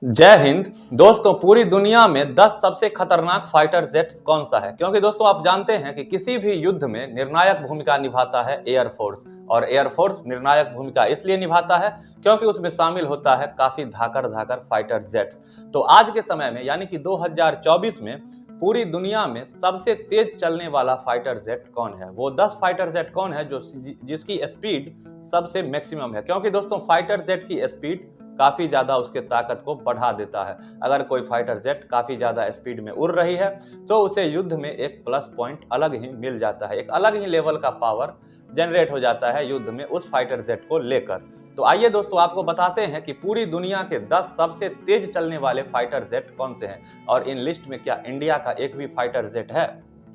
जय हिंद। दोस्तों, पूरी दुनिया में 10 सबसे खतरनाक फाइटर जेट्स कौन सा है? क्योंकि दोस्तों आप जानते हैं कि किसी भी युद्ध में निर्णायक भूमिका निभाता है एयरफोर्स। और एयरफोर्स निर्णायक भूमिका इसलिए निभाता है क्योंकि उसमें शामिल होता है काफी धाकर धाकर फाइटर जेट्स। तो आज के समय में यानी कि 2024 में पूरी दुनिया में सबसे तेज चलने वाला फाइटर जेट कौन है? वो 10 फाइटर जेट कौन है जो जिसकी स्पीड सबसे मैक्सिमम है? क्योंकि दोस्तों फाइटर जेट की स्पीड काफी ज्यादा उसके ताकत को बढ़ा देता है। अगर कोई फाइटर जेट काफी ज्यादा स्पीड में उड़ रही है तो उसे युद्ध में एक प्लस पॉइंट अलग ही मिल जाता है, एक अलग ही लेवल का पावर जनरेट हो जाता है युद्ध में उस फाइटर जेट को लेकर। तो आइए दोस्तों आपको बताते हैं कि पूरी दुनिया के 10 सबसे तेज चलने वाले फाइटर जेट कौन से हैं और इन लिस्ट में क्या इंडिया का एक भी फाइटर जेट है।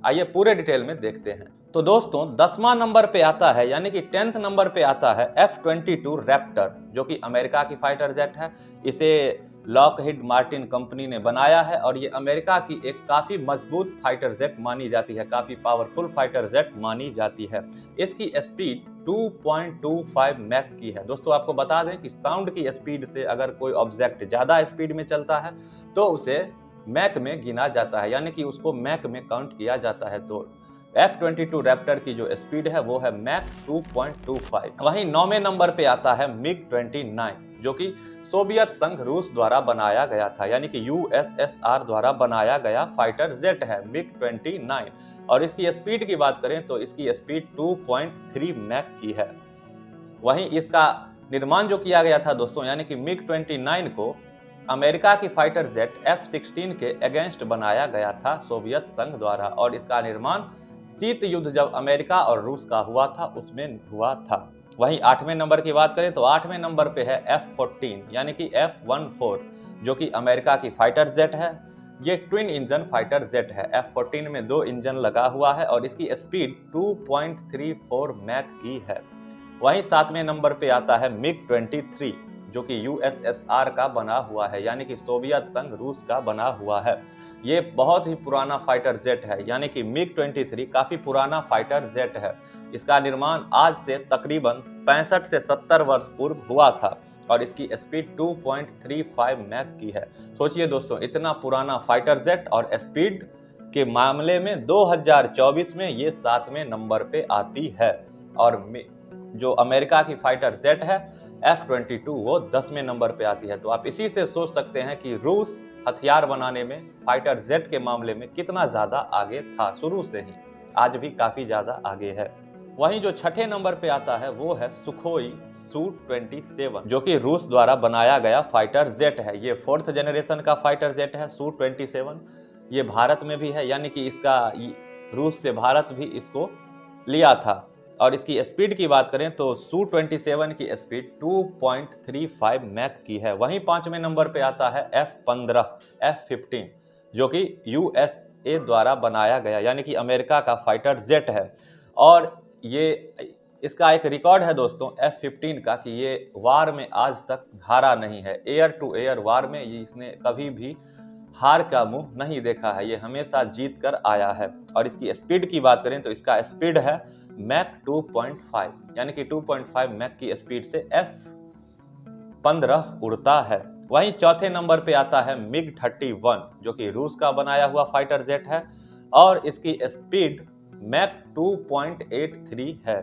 आइए पूरे डिटेल में देखते हैं। तो दोस्तों 10वां नंबर पे आता है यानी कि 10th नंबर पे आता है F-22 रैप्टर, जो कि अमेरिका की फाइटर जेट है। इसे लॉकहीड मार्टिन कंपनी ने बनाया है और ये अमेरिका की एक काफी मजबूत फाइटर जेट मानी जाती है, काफी पावरफुल फाइटर जेट मानी जाती है। इसकी स्पीड 2.25 मैक की है। दोस्तों आपको बता दें कि साउंड की स्पीड से अगर कोई ऑब्जेक्ट ज्यादा स्पीड में चलता है तो उसे मैक में गिना जाता है, यानी कि उसको मैक में काउंट किया जाता है। तो F-22 रैप्टर की जो स्पीड है वो है मैक 2.25। वहीं 9वें नंबर पे आता है MiG-29, जो कि सोवियत संघ रूस द्वारा बनाया गया था, यानी कि यूएसएसआर द्वारा बनाया गया फाइटर जेट है MiG-29। और इसकी स्पीड की बात करें तो इसकी स्पीड 2.3 मैक की है। वहीं इसका निर्माण जो किया गया था दोस्तों, यानी कि MiG-29 को अमेरिका की फाइटर जेट F-16 के अगेंस्ट बनाया गया था सोवियत संघ द्वारा, और इसका निर्माण शीत युद्ध जब अमेरिका और रूस का हुआ था उसमें हुआ था। वहीं 8वें नंबर की बात करें तो 8वें नंबर पे है F-14 यानी कि F-14, जो कि अमेरिका की फाइटर जेट है। ये ट्विन इंजन फाइटर जेट है। F-14 में 2 इंजन लगा हुआ है और इसकी स्पीड 2.34 मैक की है। वहीं 7वें नंबर पे आता है MiG-23, जो कि यूएसएसआर का बना हुआ है, यानी कि सोवियत संघ रूस का बना हुआ है। ये बहुत ही पुराना फाइटर जेट है, यानी कि MiG-23 काफी पुराना फाइटर जेट है। इसका निर्माण आज से तकरीबन 65 से 70 वर्ष पूर्व हुआ था और इसकी स्पीड 2.35 मैक की है। सोचिए दोस्तों, इतना पुराना फाइटर जेट और स्पीड के मामले में 2024 में ये 7वें नंबर पे आती है। और जो अमेरिका की फाइटर जेट है F-22 वो 10वें नंबर पे आती है। तो आप इसी से सोच सकते हैं कि रूस हथियार बनाने में फाइटर जेट के मामले में कितना ज्यादा आगे था शुरू से ही, आज भी काफी ज्यादा आगे है। वहीं जो 6ठे नंबर पे आता है वो है सुखोई Su-27, जो कि रूस द्वारा बनाया गया फाइटर जेट है। ये 4th जनरेशन का फाइटर जेट है Su-27। ये भारत में भी है, यानी कि इसका रूस से भारत भी इसको लिया था। और इसकी स्पीड की बात करें तो Su-27 की स्पीड 2.35 मैक की है। वहीं 5वें नंबर पे आता है F-15, जो कि यूएसए द्वारा बनाया गया, यानी कि अमेरिका का फाइटर जेट है। और ये इसका एक रिकॉर्ड है दोस्तों F-15 का कि ये वार में आज तक हारा नहीं है। एयर टू एयर वार में इसने कभी भी हार का मुंह नहीं देखा है, ये हमेशा जीत कर आया है। और इसकी स्पीड की बात करें तो इसका स्पीड है मैक 2.5, यानी कि 2.5 मैक की स्पीड से F-15 उड़ता है। वहीं चौथे नंबर पे आता है MiG-31, जो कि रूस का बनाया हुआ फाइटर जेट है और इसकी स्पीड मैक 2.83 है।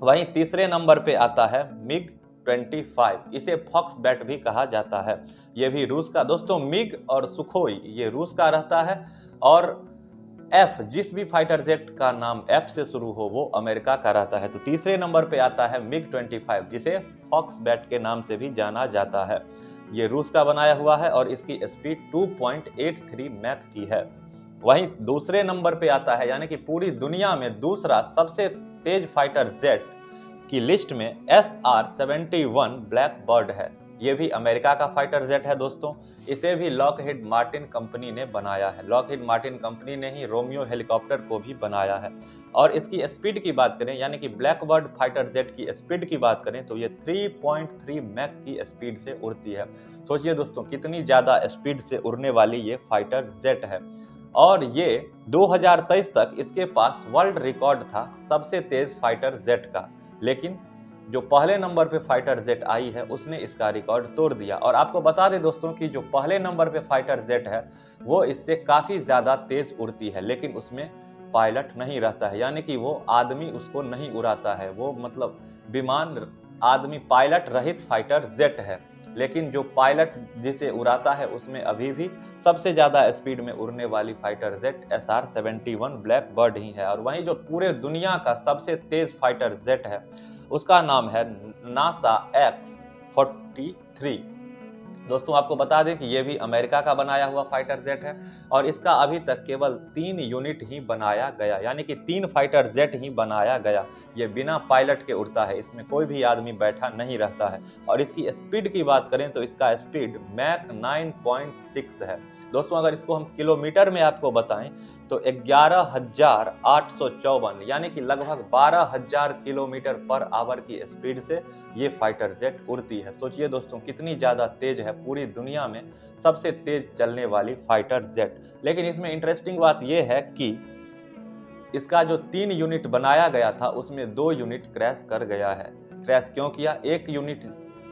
वहीं तीसरे नंबर पे आता है MiG-25, इसे फॉक्स बैट भी कहा जाता है। ये भी रूस का। दोस्तों मिग और सुखोई ये रूस का रहता है और एफ, जिस भी फाइटर जेट का नाम एफ से शुरू हो वो अमेरिका का रहता है। तो तीसरे नंबर पे आता है MiG-25, जिसे फॉक्स बैट के नाम से भी जाना जाता है। ये रूस का बनाया हुआ है और इसकी स्पीड 2.83 मैक की है। वहीं दूसरे नंबर पे आता है, यानी कि पूरी दुनिया में दूसरा सबसे तेज फाइटर जेट की लिस्ट में SR-71 ब्लैक बर्ड है। ये भी अमेरिका का फाइटर जेट है दोस्तों। इसे भी लॉकहीड मार्टिन कंपनी ने बनाया है। लॉकहीड मार्टिन कंपनी ने ही रोमियो हेलीकॉप्टर को भी बनाया है। और इसकी स्पीड की बात करें, यानी कि ब्लैक बर्ड फाइटर जेट की स्पीड की बात करें तो ये 3.3 मैक की स्पीड से उड़ती है। सोचिए दोस्तों कितनी ज्यादा स्पीड से उड़ने वाली ये फाइटर जेट है। और ये 2023 तक इसके पास वर्ल्ड रिकॉर्ड था सबसे तेज फाइटर जेट का, लेकिन जो पहले नंबर पे फाइटर जेट आई है उसने इसका रिकॉर्ड तोड़ दिया। और आपको बता दें दोस्तों कि जो पहले नंबर पे फाइटर जेट है वो इससे काफ़ी ज़्यादा तेज़ उड़ती है, लेकिन उसमें पायलट नहीं रहता है, यानी कि वो आदमी उसको नहीं उड़ाता है। वो मतलब विमान आदमी पायलट रहित फाइटर जेट है। लेकिन जो पायलट जिसे उड़ाता है उसमें अभी भी सबसे ज़्यादा स्पीड में उड़ने वाली fighter jet SR-71 Blackbird ही है। और वहीं जो पूरे दुनिया का सबसे तेज फाइटर जेट है उसका नाम है नासा X-43। दोस्तों आपको बता दें कि ये भी अमेरिका का बनाया हुआ फाइटर जेट है और इसका अभी तक केवल 3 यूनिट ही बनाया गया, यानी कि 3 फाइटर जेट ही बनाया गया। ये बिना पायलट के उड़ता है, इसमें कोई भी आदमी बैठा नहीं रहता है। और इसकी स्पीड की बात करें तो इसका स्पीड मैक 9.6 है। दोस्तों अगर इसको हम किलोमीटर में आपको बताएं तो 11,854 यानी कि लगभग 12,000 किलोमीटर पर आवर की स्पीड से ये फाइटर जेट उड़ती है। सोचिए दोस्तों कितनी ज़्यादा तेज है, पूरी दुनिया में सबसे तेज चलने वाली फाइटर जेट। लेकिन इसमें इंटरेस्टिंग बात यह है कि इसका जो 3 यूनिट बनाया गया था उसमें 2 यूनिट क्रैश कर गया है। क्रैश क्यों किया? एक यूनिट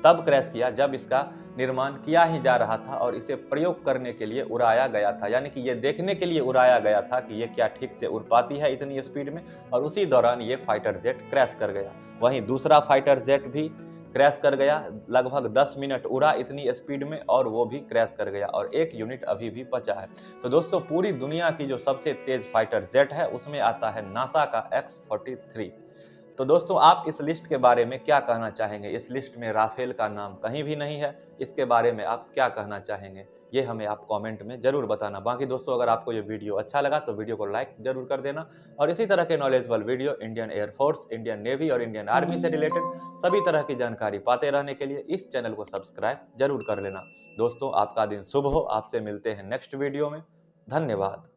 तब क्रैश किया जब इसका निर्माण किया ही जा रहा था और इसे प्रयोग करने के लिए उड़ाया गया था, यानी कि ये देखने के लिए उड़ाया गया था कि ये क्या ठीक से उड़ पाती है इतनी स्पीड में, और उसी दौरान ये फाइटर जेट क्रैश कर गया। वहीं दूसरा फाइटर जेट भी क्रैश कर गया, लगभग 10 मिनट उड़ा इतनी स्पीड में और वो भी क्रैश कर गया और एक यूनिट अभी भी बचा है। तो दोस्तों पूरी दुनिया की जो सबसे तेज फाइटर जेट है उसमें आता है नासा का X-43। तो दोस्तों आप इस लिस्ट के बारे में क्या कहना चाहेंगे? इस लिस्ट में राफेल का नाम कहीं भी नहीं है, इसके बारे में आप क्या कहना चाहेंगे? ये हमें आप कमेंट में जरूर बताना। बाकी दोस्तों अगर आपको ये वीडियो अच्छा लगा तो वीडियो को लाइक जरूर कर देना और इसी तरह के knowledgeable video Indian air force, Indian navy और इंडियन आर्मी से रिलेटेड सभी तरह की जानकारी पाते रहने के लिए इस चैनल को सब्सक्राइब जरूर कर लेना। दोस्तों आपका दिन शुभ हो, आपसे मिलते हैं नेक्स्ट वीडियो में। धन्यवाद।